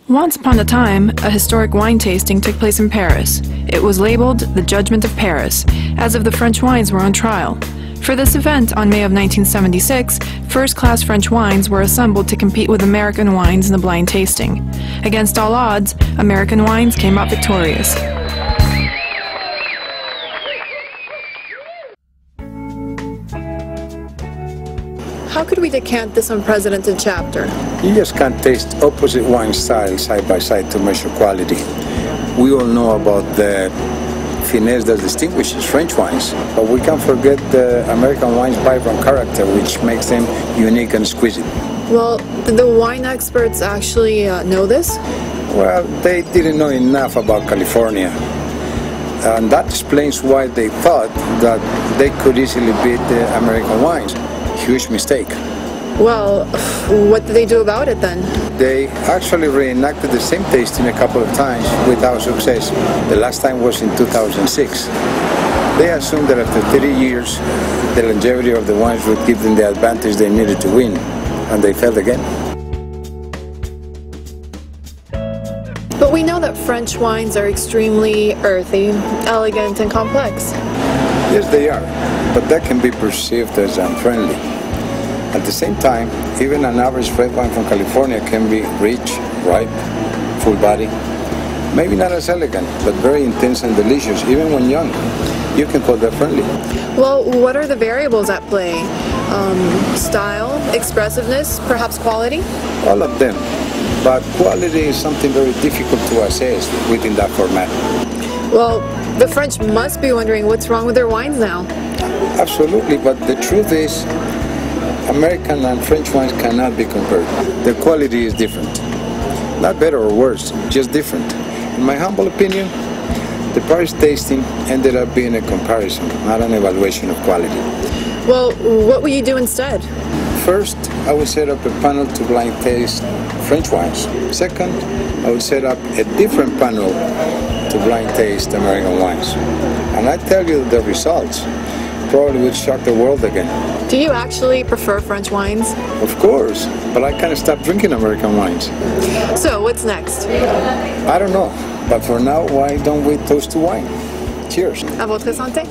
Once upon a time, a historic wine tasting took place in Paris. It was labeled the Judgment of Paris, as if the French wines were on trial. For this event, on May of 1976, first-class French wines were assembled to compete with American wines in the blind tasting. Against all odds, American wines came out victorious. How could we decant this unprecedented chapter? You just can't taste opposite wine styles side by side to measure quality. We all know about the finesse that distinguishes French wines, but we can't forget the American wine's vibrant character, which makes them unique and exquisite. Well, did the wine experts actually know this? Well, they didn't know enough about California. And that explains why they thought that they could easily beat the American wines. Huge mistake. Well, what did they do about it then? They actually reenacted the same tasting a couple of times without success. The last time was in 2006. They assumed that after 30 years, the longevity of the wines would give them the advantage they needed to win, and they failed again. But we know that French wines are extremely earthy, elegant, and complex. Yes, they are, but that can be perceived as unfriendly. At the same time, even an average red wine from California can be rich, ripe, full body. Maybe not as elegant, but very intense and delicious, even when young. You can call that friendly. Well, what are the variables at play? Style, expressiveness, perhaps quality? All of them. But quality is something very difficult to assess within that format. Well, the French must be wondering what's wrong with their wines now. Absolutely, but the truth is, American and French wines cannot be compared. The quality is different. Not better or worse, just different. In my humble opinion, the Paris tasting ended up being a comparison, not an evaluation of quality. Well, what will you do instead? First, I would set up a panel to blind taste French wines. Second, I would set up a different panel to blind taste American wines. And I tell you the results probably would shock the world again. Do you actually prefer French wines? Of course, but I can't stop drinking American wines. So, what's next? I don't know, but for now, why don't we toast to wine? Cheers. À votre santé.